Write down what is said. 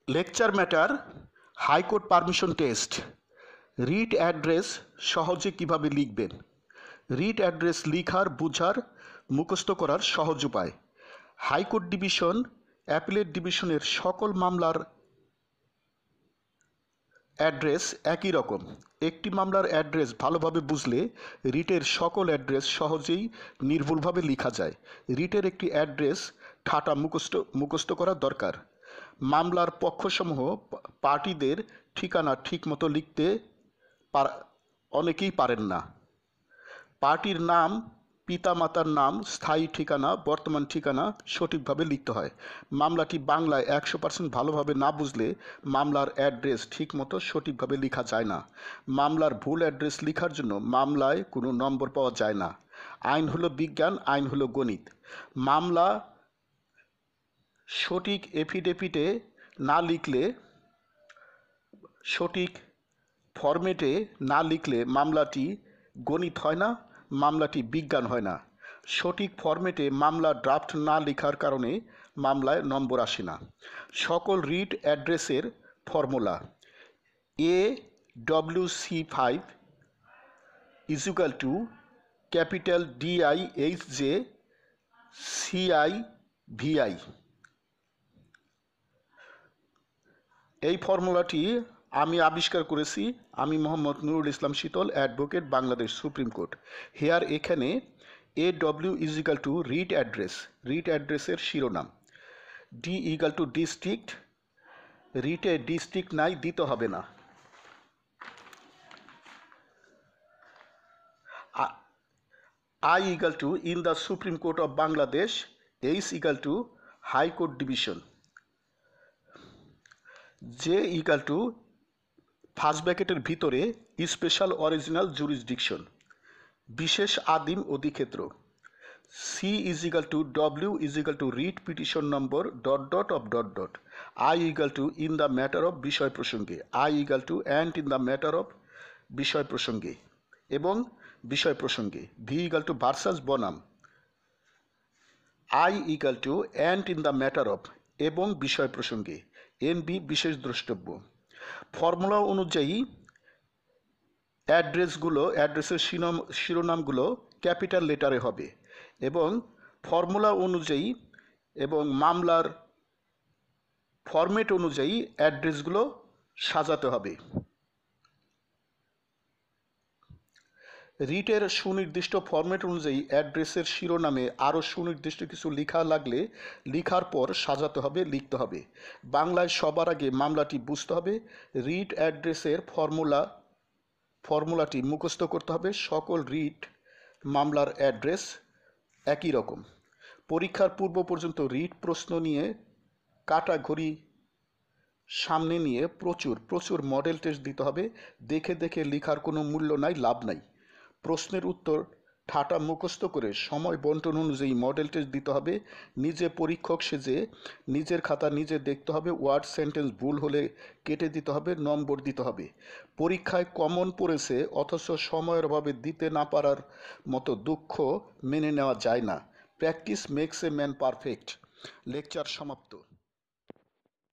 Lecture matter high court permission test. Writ address সহজে কিভাবে লিখবেন। রিট অ্যাড্রেস লিখার, বুঝার, মুখস্থ করার সহজ উপায়। হাইকোর্ট ডিভিশন, অ্যাপিলেট ডিভিশনের সকল মামলার অ্যাড্রেস একই রকম। একটি মামলার অ্যাড্রেস ভালোভাবে বুঝলে রিটের সকল অ্যাড্রেস সহজেই নির্ভুলভাবে লেখা যায়। রিটের একটি অ্যাড্রেস ঠাটা মুখস্থ করা দরকার। মামলার পক্ষসমূহ পার্টিদের ঠিকানা ঠিকমতো লিখতে অনেকেই পারেন না। পার্টির নাম, পিতামাতার নাম, স্থায়ী ঠিকানা, বর্তমান ঠিকানা সঠিকভাবে লিখতে হয়। মামলাটি বাংলায় 100% ভালোভাবে না বুঝলে মামলার অ্যাড্রেস ঠিকমতো সঠিকভাবে লেখা যায় না। মামলার ভুল অ্যাড্রেস লেখার জন্য মামলায় কোনো নম্বর পাওয়া যায় না। আইন হলো বিজ্ঞান, আইন হলো গণিত। মামলা সঠিক এফিডেভিটে না লিখলে, সঠিক ফরম্যাটে না লিখলে মামলাটি গণিত হয় না, মামলাটি বিজ্ঞান হয় না। সঠিক ফরম্যাটে মামলা ড্রাফট না লেখার কারণে মামলায় নম্বর আসে না। সকল রিট অ্যাড্রেসের formula: AWC5 = capital DIHJ CIVI। এই ফর্মুলাটি আমি আবিষ্কার করেছি। আমি Mohammad Nurul Islam Shital, advocate, Bangladesh Supreme Court. Here এখানে AW = রিট অ্যাড্রেস, রিট অ্যাড্রেসের শিরোনাম। D = ডিস্ট্রিক্ট, রিটে ডিস্ট্রিক্ট নাই, দিতে হবে না। I = in the supreme court of Bangladesh. H = high court division. J = first ব্র্যাকেটের ভিতরে স্পেশাল অরিজিনাল জুরিসডিকশন, বিশেষ আদিম অধিক্ষেত্র। C W writ petition number ... I in the matter of বিষয় প্রসঙ্গে। I and in the matter of বিষয় প্রসঙ্গে এবং বিষয় প্রসঙ্গে। V ভার্সাস বনাম। I and in the matter of এবং বিষয় প্রসঙ্গে। NB বিশেষ দ্রষ্টব্য। ফর্মুলা অনুযায়ী অ্যাড্রেসের শিরোনামগুলো ক্যাপিটাল লেটারে হবে এবং ফর্মুলা অনুযায়ী এবং মামলার ফরম্যাট অনুযায়ী অ্যাড্রেসগুলো সাজাতে হবে। রিটের সুনির্দিষ্ট ফরম্যাট অনুযায়ী অ্যাড্রেসের শিরোনামে আরও সুনির্দিষ্ট কিছু লেখা লাগলে লেখার পর সাজাতে হবে, লিখতে হবে। বাংলায় সবার আগে মামলাটি বুঝতে হবে। রিট অ্যাড্রেসের ফর্মুলাটি মুখস্থ করতে হবে। সকল রিট মামলার অ্যাড্রেস একই রকম। পরীক্ষার পূর্ব পর্যন্ত রিট প্রশ্ন নিয়ে কাটা ঘড়ি সামনে নিয়ে প্রচুর মডেল টেস্ট দিতে হবে। দেখে দেখে লেখার কোনো মূল্য নাই, লাভ নাই। প্রশ্নের উত্তর ঠাটা মুখস্থ করে সময় বন্টন অনুযায়ী মডেল টেস্ট দিতে হবে। নিজে পরীক্ষক সেজে নিজের খাতা নিজে দেখতে হবে। ওয়ার্ড সেন্টেন্স ভুল হলে কেটে দিতে হবে, নম্বর দিতে হবে। পরীক্ষায় কমন পড়েছে অথচ সময়ের অভাবে দিতে না পারার মতো দুঃখ মেনে নেওয়া যায় না। Practice makes a man perfect. Lecture সমাপ্ত।